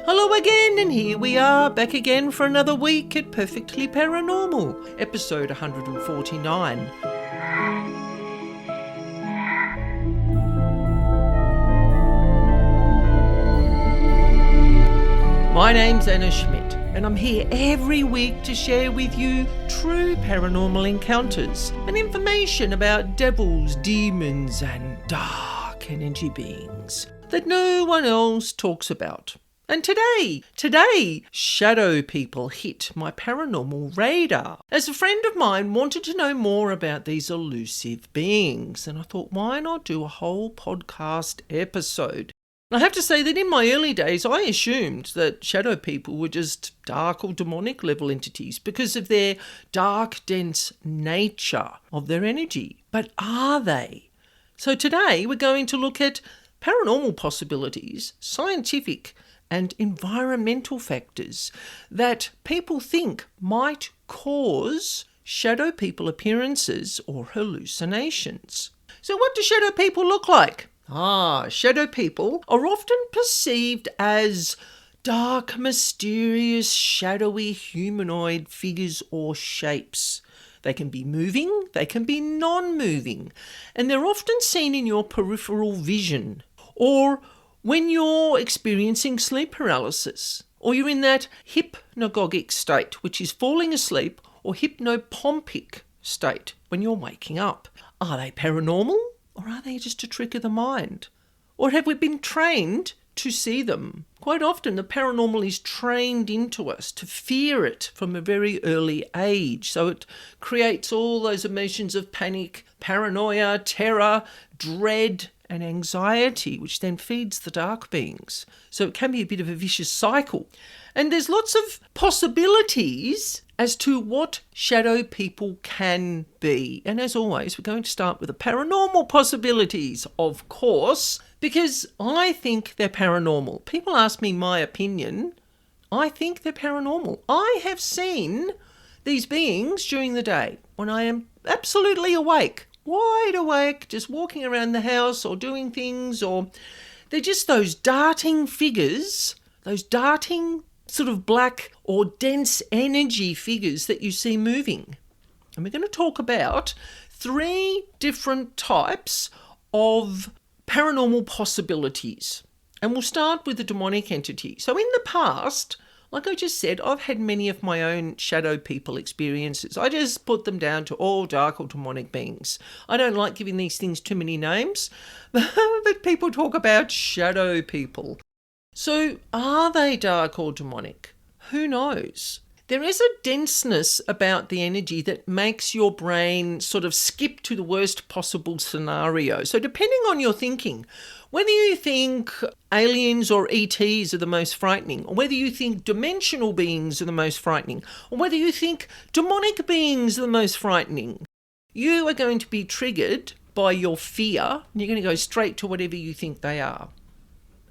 Hello again, and here we are, back again for another week at Perfectly Paranormal, episode 149. My name's Annaschmidt, and I'm here every week to share with you true paranormal encounters and information about devils, demons, and dark energy beings that no one else talks about. And today, shadow people hit my paranormal radar, as a friend of mine wanted to know more about these elusive beings, and I thought, why not do a whole podcast episode? I have to say that in my early days, I assumed that shadow people were just dark or demonic level entities because of their dark, dense nature of their energy. But are they? So today we're going to look at paranormal possibilities, scientific and environmental factors that people think might cause shadow people appearances or hallucinations. So what do shadow people look like? Shadow people are often perceived as dark, mysterious, shadowy humanoid figures or shapes. They can be moving, they can be non-moving, and they're often seen in your peripheral vision, or when you're experiencing sleep paralysis, or you're in that hypnagogic state, which is falling asleep, or hypnopompic state when you're waking up. Are they paranormal, or are they just a trick of the mind? Or have we been trained to see them? Quite often the paranormal is trained into us to fear it from a very early age. So it creates all those emotions of panic, paranoia, terror, dread, and anxiety, which then feeds the dark beings. So it can be a bit of a vicious cycle. And there's lots of possibilities as to what shadow people can be. And as always, we're going to start with the paranormal possibilities, of course, because I think they're paranormal. People ask me my opinion. I think they're paranormal. I have seen these beings during the day when I am absolutely awake. Wide awake, just walking around the house or doing things, or they're just those darting figures, those darting sort of black or dense energy figures that you see moving. And we're going to talk about 3 different types of paranormal possibilities. And we'll start with the demonic entity. So in the past, like I just said, I've had many of my own shadow people experiences. I just put them down to all dark or demonic beings. I don't like giving these things too many names, but people talk about shadow people. So are they dark or demonic? Who knows? There is a denseness about the energy that makes your brain sort of skip to the worst possible scenario. So depending on your thinking, whether you think aliens or ETs are the most frightening, or whether you think dimensional beings are the most frightening, or whether you think demonic beings are the most frightening, you are going to be triggered by your fear, and you're going to go straight to whatever you think they are.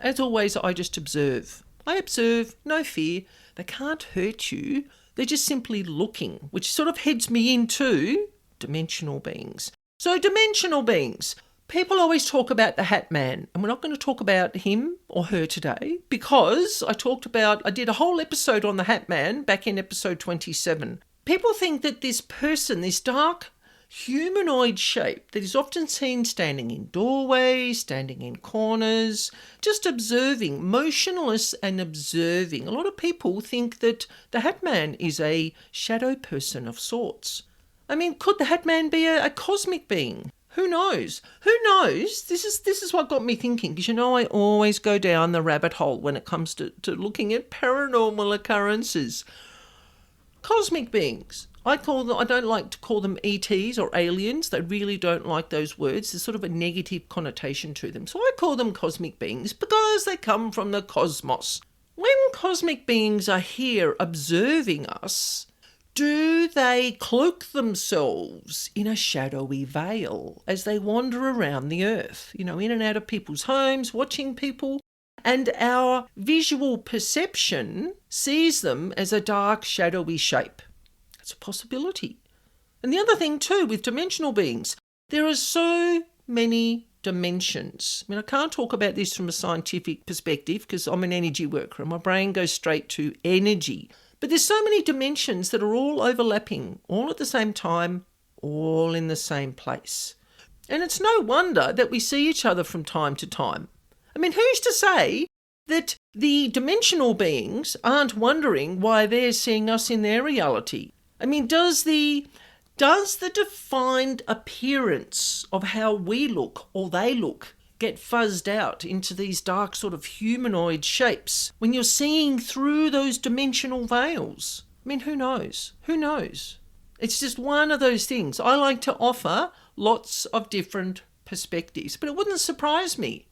As always, I just observe. I observe, no fear. They can't hurt you. They're just simply looking, which sort of heads me into dimensional beings. So dimensional beings. People always talk about the Hat Man, and we're not going to talk about him or her today because I did a whole episode on the Hat Man back in episode 27. People think that this person, this dark humanoid shape that is often seen standing in doorways, standing in corners, just observing, motionless and observing. A lot of people think that the Hat Man is a shadow person of sorts. I mean, could the Hat Man be a cosmic being? Who knows? Who knows? This is what got me thinking, because I always go down the rabbit hole when it comes to looking at paranormal occurrences. Cosmic beings. I don't like to call them ETs or aliens. They really don't like those words. There's sort of a negative connotation to them. So I call them cosmic beings because they come from the cosmos. When cosmic beings are here observing us, do they cloak themselves in a shadowy veil as they wander around the earth, in and out of people's homes, watching people? And our visual perception sees them as a dark, shadowy shape. It's a possibility. And the other thing too with dimensional beings, there are so many dimensions. I mean, I can't talk about this from a scientific perspective because I'm an energy worker and my brain goes straight to energy. But there's so many dimensions that are all overlapping, all at the same time, all in the same place. And it's no wonder that we see each other from time to time. I mean, who's to say that the dimensional beings aren't wondering why they're seeing us in their reality? I mean, does the defined appearance of how we look or they look get fuzzed out into these dark sort of humanoid shapes when you're seeing through those dimensional veils? I mean, who knows? Who knows? It's just one of those things. I like to offer lots of different perspectives, but it wouldn't surprise me.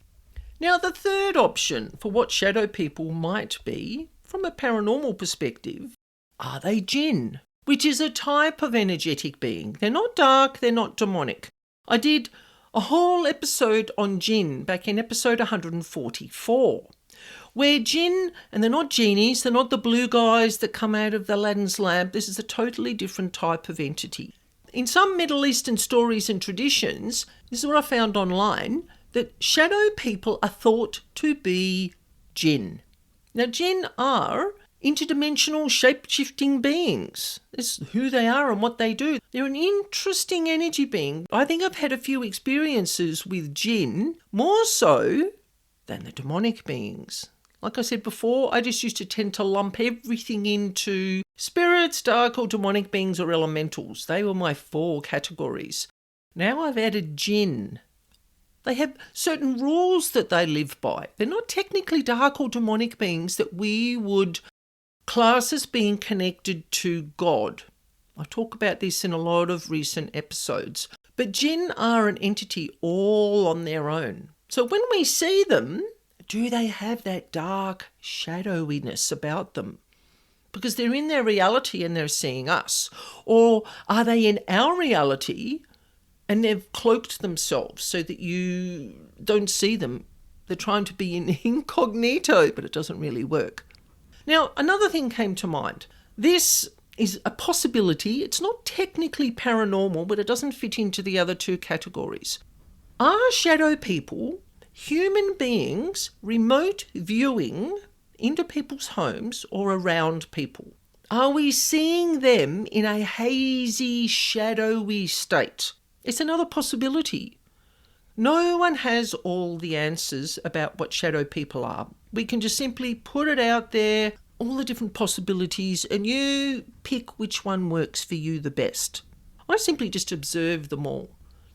Now, the third option for what shadow people might be, from a paranormal perspective, are they jinn, which is a type of energetic being. They're not dark, they're not demonic. I did a whole episode on jinn back in episode 144, where jinn, and they're not genies, they're not the blue guys that come out of Aladdin's lamp. This is a totally different type of entity. In some Middle Eastern stories and traditions, this is what I found online, that shadow people are thought to be jinn. Now, jinn are interdimensional shape-shifting beings. This is who they are and what they do. They're an interesting energy being. I think I've had a few experiences with jinn, more so than the demonic beings. Like I said before, I just used to tend to lump everything into spirits, dark or demonic beings or elementals. They were my 4 categories. Now I've added jinn. They have certain rules that they live by. They're not technically dark or demonic beings that we would class as being connected to God. I talk about this in a lot of recent episodes. But jinn are an entity all on their own. So when we see them, do they have that dark shadowiness about them? Because they're in their reality and they're seeing us. Or are they in our reality and they've cloaked themselves so that you don't see them? They're trying to be in incognito, but it doesn't really work. Now, another thing came to mind. This is a possibility. It's not technically paranormal, but it doesn't fit into the other 2 categories. Are shadow people human beings remote viewing into people's homes or around people? Are we seeing them in a hazy, shadowy state? It's another possibility. No one has all the answers about what shadow people are. We can just simply put it out there, all the different possibilities, and you pick which one works for you the best. I simply just observe them all.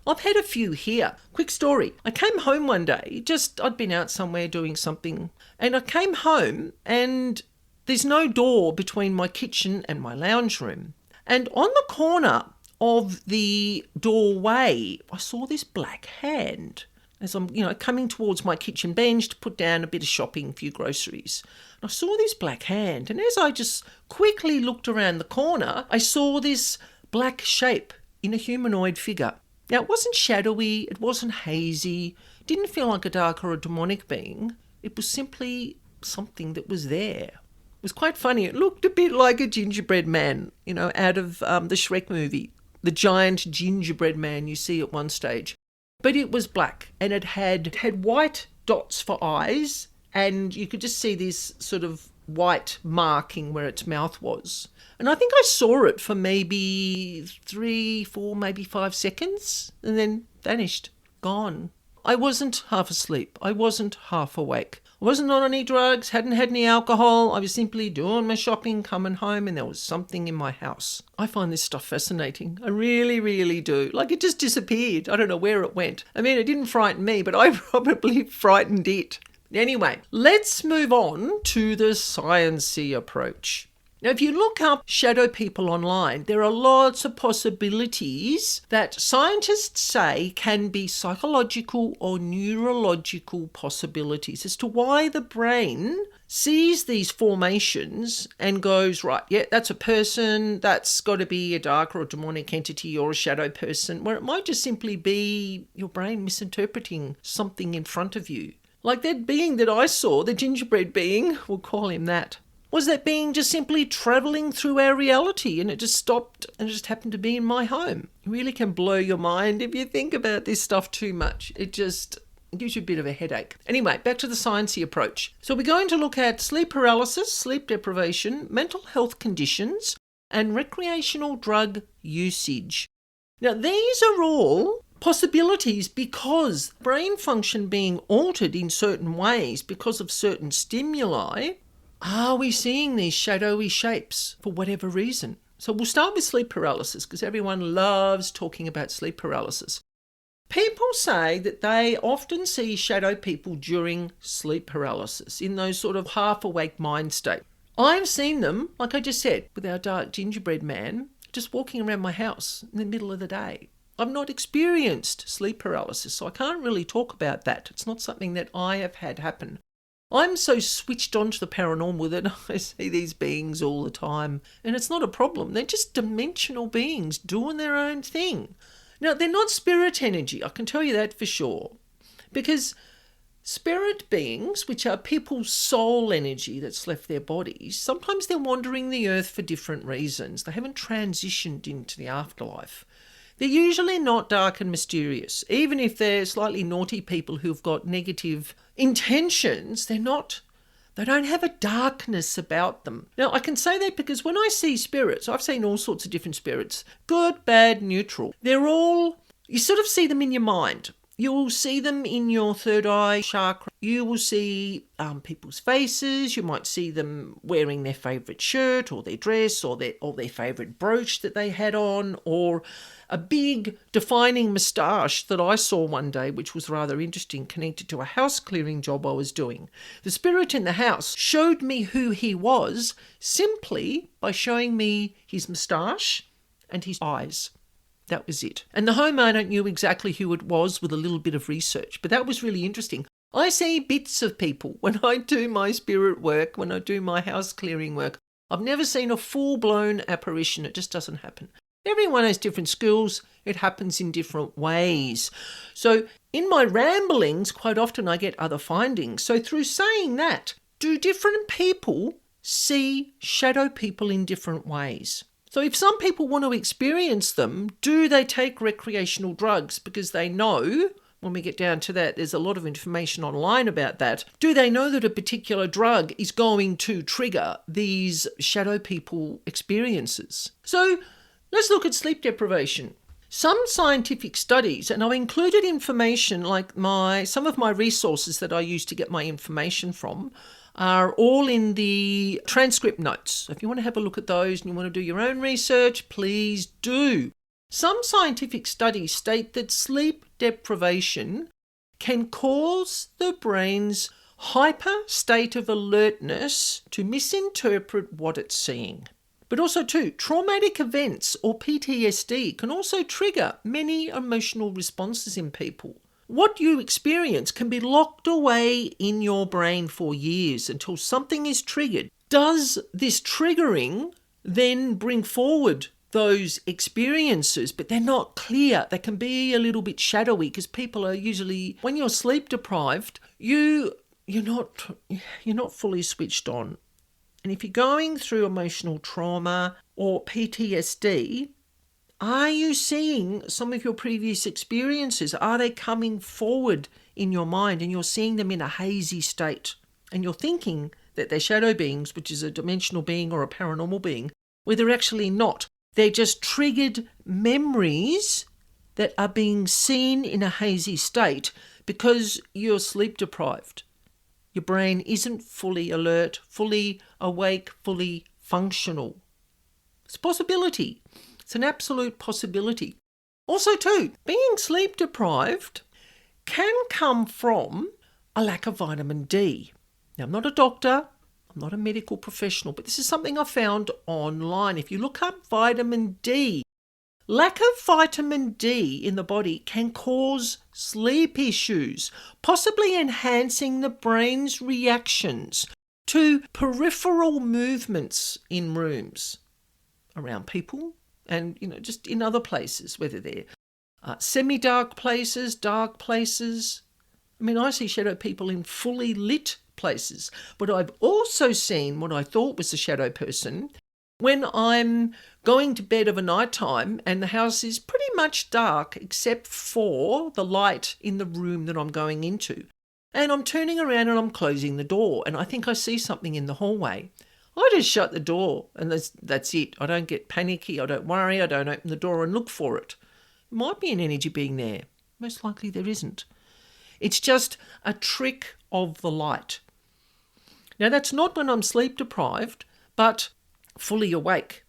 I've had a few here. Quick story. I came home one day, I'd been out somewhere doing something, and I came home and there's no door between my kitchen and my lounge room. And on the corner of the doorway, I saw this black hand as I'm, coming towards my kitchen bench to put down a bit of shopping, a few groceries. And I saw this black hand, and as I just quickly looked around the corner, I saw this black shape in a humanoid figure. Now, it wasn't shadowy, it wasn't hazy, it didn't feel like a dark or a demonic being. It was simply something that was there. It was quite funny. It looked a bit like a gingerbread man, out of the Shrek movie. The giant gingerbread man you see at one stage. But it was black, and it had white dots for eyes, and you could just see this sort of white marking where its mouth was. And I think I saw it for maybe 3, 4, maybe 5 seconds, and then vanished, gone. I wasn't half asleep. I wasn't half awake. I wasn't on any drugs, hadn't had any alcohol. I was simply doing my shopping, coming home, and there was something in my house. I find this stuff fascinating. I really, really do. Like, it just disappeared. I don't know where it went. I mean, it didn't frighten me, but I probably frightened it. Anyway, let's move on to the sciencey approach. Now, if you look up shadow people online, there are lots of possibilities that scientists say can be psychological or neurological possibilities as to why the brain sees these formations and goes, right, yeah, that's a person, that's got to be a dark or a demonic entity or a shadow person, where it might just simply be your brain misinterpreting something in front of you. Like that being that I saw, the gingerbread being, we'll call him that. Was that being just simply travelling through our reality and it just stopped and it just happened to be in my home? It really can blow your mind if you think about this stuff too much. It gives you a bit of a headache. Anyway, back to the sciencey approach. So we're going to look at sleep paralysis, sleep deprivation, mental health conditions, and recreational drug usage. Now, these are all possibilities because brain function being altered in certain ways because of certain stimuli. Are we seeing these shadowy shapes for whatever reason? So we'll start with sleep paralysis because everyone loves talking about sleep paralysis. People say that they often see shadow people during sleep paralysis in those sort of half-awake mind state. I've seen them, like I just said, with our dark gingerbread man, just walking around my house in the middle of the day. I've not experienced sleep paralysis, so I can't really talk about that. It's not something that I have had happen. I'm so switched on to the paranormal that I see these beings all the time, and it's not a problem. They're just dimensional beings doing their own thing. Now, they're not spirit energy, I can tell you that for sure, because spirit beings, which are people's soul energy that's left their bodies, sometimes they're wandering the earth for different reasons. They haven't transitioned into the afterlife. They're usually not dark and mysterious. Even if they're slightly naughty people who've got negative intentions, they don't have a darkness about them. Now, I can say that because when I see spirits, I've seen all sorts of different spirits, good, bad, neutral. You sort of see them in your mind. You will see them in your third eye chakra. You will see people's faces. You might see them wearing their favourite shirt or their dress or their favourite brooch that they had on, or a big defining moustache that I saw one day, which was rather interesting, connected to a house clearing job I was doing. The spirit in the house showed me who he was simply by showing me his moustache and his eyes. That was it. And the homeowner knew exactly who it was with a little bit of research. But that was really interesting. I see bits of people when I do my spirit work, when I do my house clearing work. I've never seen a full-blown apparition. It just doesn't happen. Everyone has different skills. It happens in different ways. So in my ramblings, quite often I get other findings. So through saying that, do different people see shadow people in different ways? So if some people want to experience them, do they take recreational drugs? Because they know, when we get down to that, there's a lot of information online about that. Do they know that a particular drug is going to trigger these shadow people experiences? So let's look at sleep deprivation. Some scientific studies, and I've included information like some of my resources that I use to get my information from, are all in the transcript notes. So if you want to have a look at those and you want to do your own research, please do. Some scientific studies state that sleep deprivation can cause the brain's hyper state of alertness to misinterpret what it's seeing. But also too, traumatic events or PTSD can also trigger many emotional responses in people. What you experience can be locked away in your brain for years until something is triggered. Does this triggering then bring forward those experiences? But they're not clear. They can be a little bit shadowy because people are usually, when you're sleep deprived, you're not fully switched on. And if you're going through emotional trauma or PTSD, are you seeing some of your previous experiences? Are they coming forward in your mind and you're seeing them in a hazy state? And you're thinking that they're shadow beings, which is a dimensional being or a paranormal being, where they're actually not. They're just triggered memories that are being seen in a hazy state because you're sleep deprived. Your brain isn't fully alert, fully awake, fully functional. It's a possibility. It's an absolute possibility. Also too, being sleep deprived can come from a lack of vitamin D. Now, I'm not a doctor, I'm not a medical professional, but this is something I found online. If you look up vitamin D, lack of vitamin D in the body can cause sleep issues, possibly enhancing the brain's reactions to peripheral movements in rooms, around people, and just in other places, whether they're semi-dark places, dark places. I mean, I see shadow people in fully lit places. But I've also seen what I thought was a shadow person when I'm going to bed of a night time and the house is pretty much dark except for the light in the room that I'm going into. And I'm turning around and I'm closing the door and I think I see something in the hallway. I just shut the door and that's it. I don't get panicky. I don't worry. I don't open the door and look for it. It might be an energy being there. Most likely there isn't. It's just a trick of the light. Now, that's not when I'm sleep deprived, but fully awake.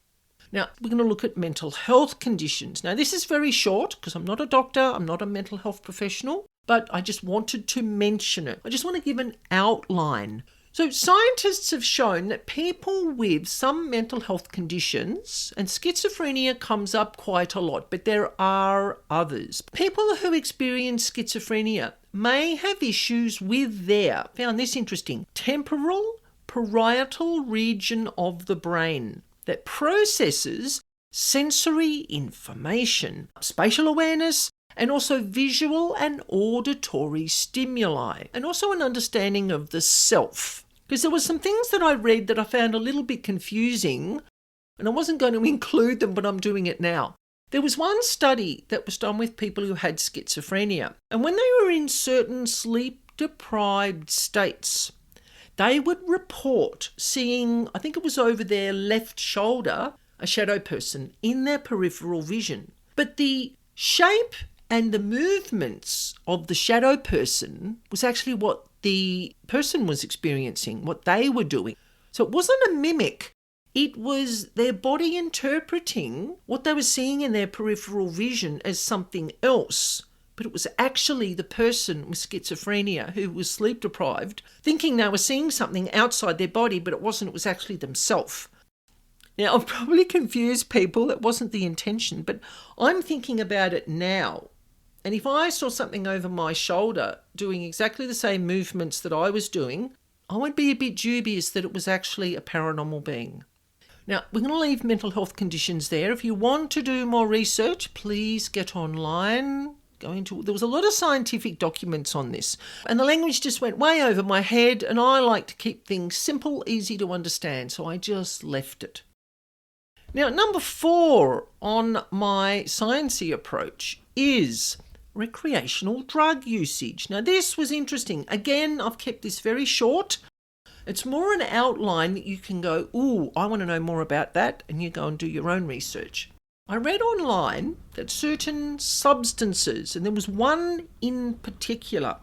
Now, we're going to look at mental health conditions. Now, this is very short because I'm not a doctor, I'm not a mental health professional, but I just wanted to mention it. I just want to give an outline. So scientists have shown that people with some mental health conditions, and schizophrenia comes up quite a lot, but there are others. People who experience schizophrenia may have issues with their, found this interesting, temporal parietal region of the brain that processes sensory information, spatial awareness, and also visual and auditory stimuli, and also an understanding of the self. Because there were some things that I read that I found a little bit confusing, and I wasn't going to include them, but I'm doing it now. There was one study that was done with people who had schizophrenia, and when they were in certain sleep-deprived states, they would report seeing, I think it was over their left shoulder, a shadow person in their peripheral vision. But the shape and the movements of the shadow person was actually what the person was experiencing, what they were doing. So it wasn't a mimic. It was their body interpreting what they were seeing in their peripheral vision as something else. But it was actually the person with schizophrenia who was sleep deprived, thinking they were seeing something outside their body, but it wasn't. It was actually themselves. Now, I've probably confused people. That wasn't the intention, but I'm thinking about it now. And if I saw something over my shoulder doing exactly the same movements that I was doing, I would be a bit dubious that it was actually a paranormal being. Now, we're going to leave mental health conditions there. If you want to do more research, please get online. There was a lot of scientific documents on this, and the language just went way over my head, and I like to keep things simple, easy to understand, so I just left it. Now, number 4 on my sciencey approach is recreational drug usage. Now, this was interesting. Again, I've kept this very short. It's more an outline that you can go, ooh, I want to know more about that, and you go and do your own research. I read online that certain substances, and there was one in particular,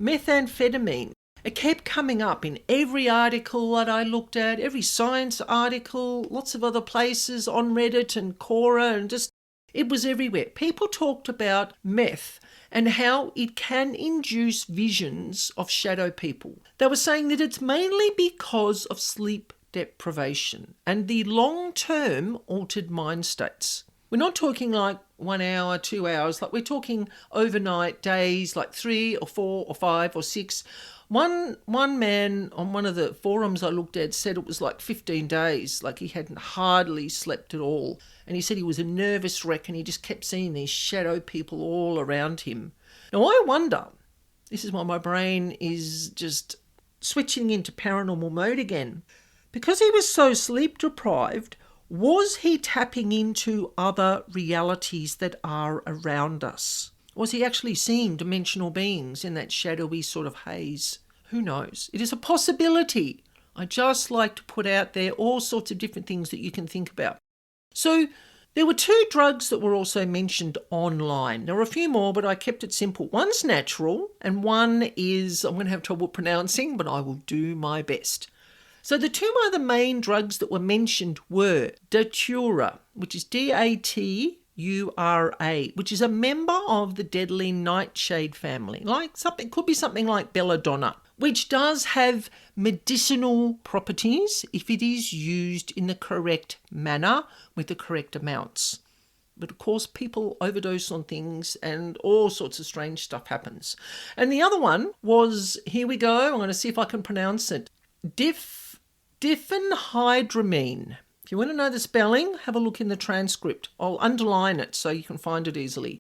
methamphetamine, it kept coming up in every article that I looked at, every science article, lots of other places on Reddit and Quora, and just, it was everywhere. People talked about meth and how it can induce visions of shadow people. They were saying that it's mainly because of sleep deprivation and the long-term altered mind states. We're not talking like 1 hour, 2 hours, like we're talking overnight, days, like 3 or 4 or 5 or 6. One man on one of the forums I looked at said it was like 15 days, like he hadn't hardly slept at all. And he said he was a nervous wreck and he just kept seeing these shadow people all around him. Now I wonder, this is why my brain is just switching into paranormal mode again. Because he was so sleep deprived, was he tapping into other realities that are around us? Was he actually seeing dimensional beings in that shadowy sort of haze? Who knows? It is a possibility. I just like to put out there all sorts of different things that you can think about. So there were 2 drugs that were also mentioned online. There were a few more, but I kept it simple. One's natural and one is, I'm going to have trouble pronouncing, but I will do my best. So the 2 other main drugs that were mentioned were datura, which is Datura, which is a member of the deadly nightshade family. Could be something like belladonna, which does have medicinal properties if it is used in the correct manner with the correct amounts. But of course, people overdose on things and all sorts of strange stuff happens. And the other one was, here we go, I'm going to see if I can pronounce it, diphenhydramine. If you want to know the spelling, have a look in the transcript. I'll underline it so you can find it easily.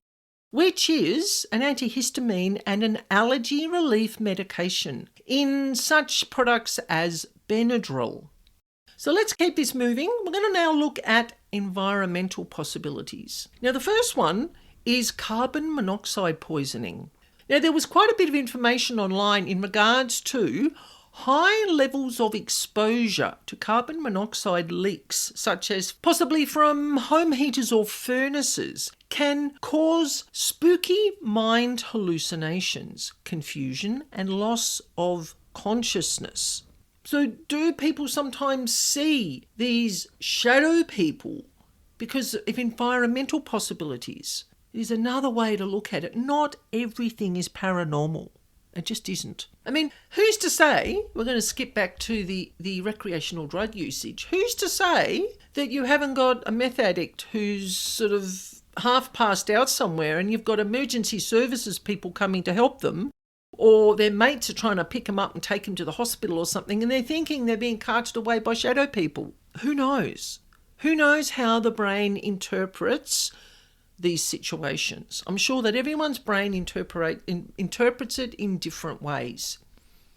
which is an antihistamine and an allergy relief medication in such products as Benadryl. So let's keep this moving. We're going to now look at environmental possibilities. Now, the first one is carbon monoxide poisoning. Now, there was quite a bit of information online in regards to high levels of exposure to carbon monoxide leaks, such as possibly from home heaters or furnaces, can cause spooky mind hallucinations, confusion, and loss of consciousness. So do people sometimes see these shadow people because of environmental possibilities? It is another way to look at it. Not everything is paranormal. It just isn't. I mean, who's to say, we're going to skip back to the recreational drug usage, who's to say that you haven't got a meth addict who's sort of half passed out somewhere and you've got emergency services people coming to help them, or their mates are trying to pick them up and take them to the hospital or something, and they're thinking they're being carted away by shadow people. Who knows? Who knows how the brain interprets these situations? I'm sure that everyone's brain interprets it in different ways.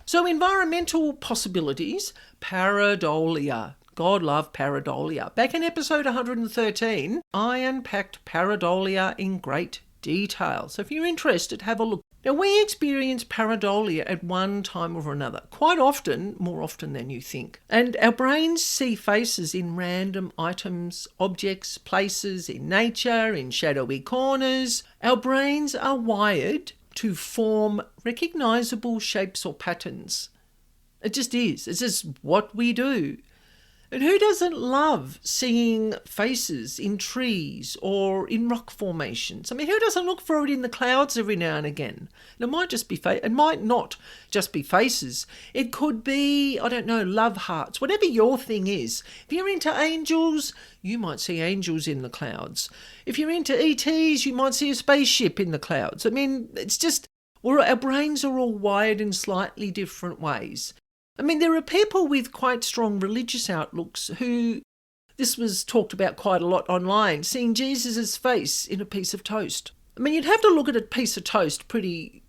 So environmental possibilities, pareidolia. God love pareidolia. Back in episode 113, I unpacked pareidolia in great detail. So if you're interested, have a look. Now, we experience pareidolia at one time or another, quite often, more often than you think. And our brains see faces in random items, objects, places, in nature, in shadowy corners. Our brains are wired to form recognisable shapes or patterns. It just is. It's just what we do. And who doesn't love seeing faces in trees or in rock formations? I mean, who doesn't look for it in the clouds every now and again? And it might just be it might not just be faces. It could be, I don't know, love hearts, whatever your thing is. If you're into angels, you might see angels in the clouds. If you're into ETs, you might see a spaceship in the clouds. I mean, it's just, our brains are all wired in slightly different ways. I mean, there are people with quite strong religious outlooks who, this was talked about quite a lot online, seeing Jesus' face in a piece of toast. I mean, you'd have to look at a piece of toast pretty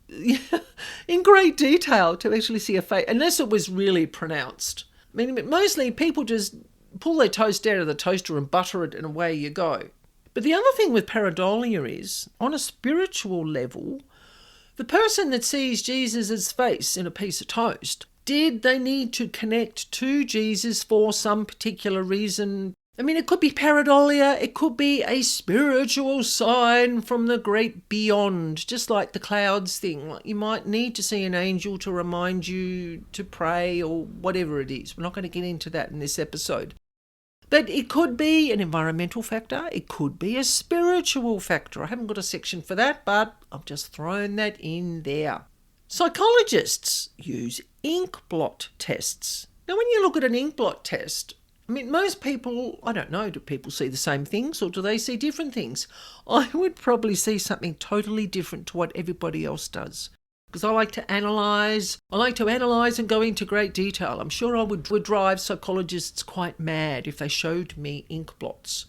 in great detail to actually see a face, unless it was really pronounced. I mean, mostly people just pull their toast out of the toaster and butter it and away you go. But the other thing with pareidolia is, on a spiritual level, the person that sees Jesus' face in a piece of toast, did they need to connect to Jesus for some particular reason? I mean, it could be pareidolia, it could be a spiritual sign from the great beyond, just like the clouds thing. Like, you might need to see an angel to remind you to pray or whatever it is. We're not going to get into that in this episode. But it could be an environmental factor, it could be a spiritual factor. I haven't got a section for that, but I've just thrown that in there. Psychologists use ink blot tests. Now, when you look at an ink blot test, I mean, most people, I don't know, do people see the same things or do they see different things? I would probably see something totally different to what everybody else does. Because I like to analyse and go into great detail. I'm sure I would drive psychologists quite mad if they showed me ink blots.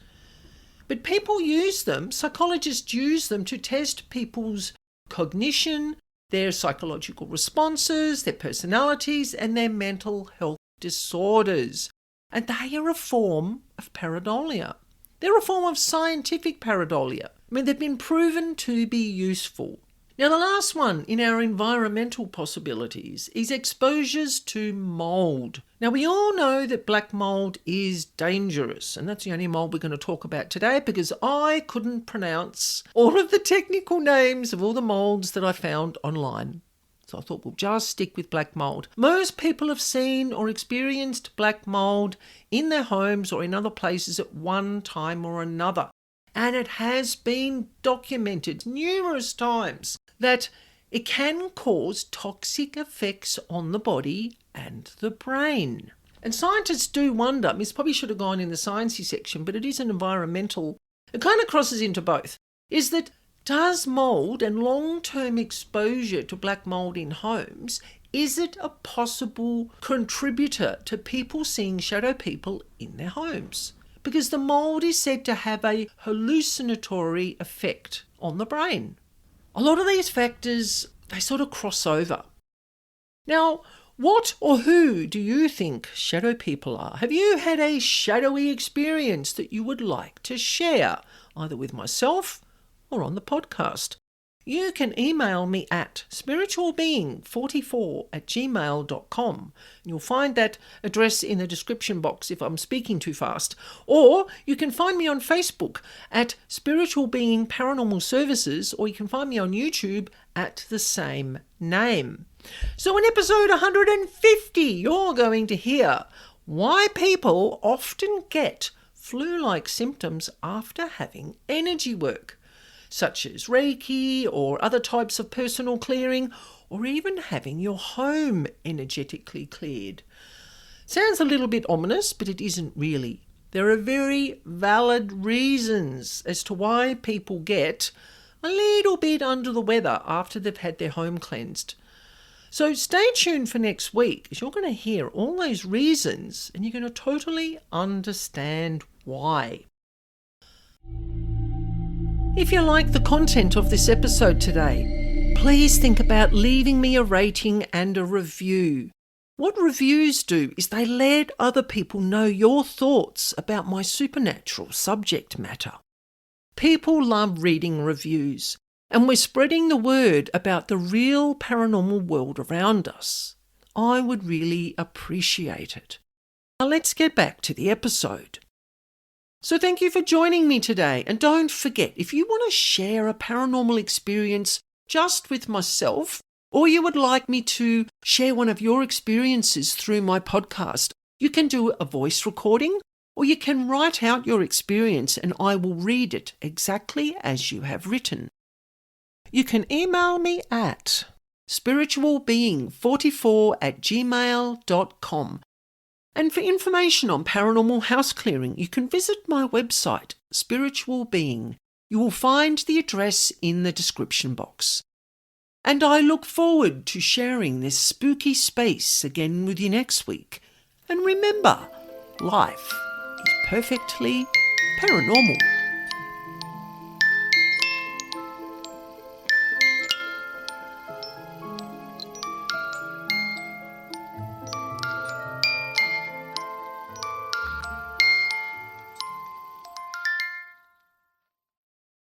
But people use them, psychologists use them to test people's cognition, their psychological responses, their personalities, and their mental health disorders. And they are a form of pareidolia. They're a form of scientific pareidolia. I mean, they've been proven to be useful. Now, the last one in our environmental possibilities is exposures to mould. Now, we all know that black mould is dangerous, and that's the only mould we're going to talk about today because I couldn't pronounce all of the technical names of all the moulds that I found online. So I thought we'll just stick with black mould. Most people have seen or experienced black mould in their homes or in other places at one time or another. And it has been documented numerous times that it can cause toxic effects on the body and the brain. And scientists do wonder, this probably should have gone in the sciencey section, but it is an environmental, it kind of crosses into both, is that does mould and long-term exposure to black mould in homes, is it a possible contributor to people seeing shadow people in their homes? because the mould is said to have a hallucinatory effect on the brain. A lot of these factors, they sort of cross over. Now, what or who do you think shadow people are? Have you had a shadowy experience that you would like to share, either with myself or on the podcast? You can email me at spiritualbeing44@gmail.com. You'll find that address in the description box if I'm speaking too fast. Or you can find me on Facebook at Spiritual Being Paranormal Services, or you can find me on YouTube at the same name. So in episode 150, you're going to hear why people often get flu-like symptoms after having energy work, such as Reiki or other types of personal clearing, or even having your home energetically cleared. Sounds a little bit ominous, but it isn't really. There are very valid reasons as to why people get a little bit under the weather after they've had their home cleansed. So stay tuned for next week, as you're going to hear all those reasons and you're going to totally understand why. If you like the content of this episode today, please think about leaving me a rating and a review. What reviews do is they let other people know your thoughts about my supernatural subject matter. People love reading reviews, and we're spreading the word about the real paranormal world around us. I would really appreciate it. Now let's get back to the episode. So thank you for joining me today, and don't forget, if you want to share a paranormal experience just with myself, or you would like me to share one of your experiences through my podcast, you can do a voice recording, or you can write out your experience and I will read it exactly as you have written. You can email me at spiritualbeing44@gmail.com. And for information on paranormal house clearing, you can visit my website, Spiritual Being. You will find the address in the description box. And I look forward to sharing this spooky space again with you next week. And remember, life is perfectly paranormal.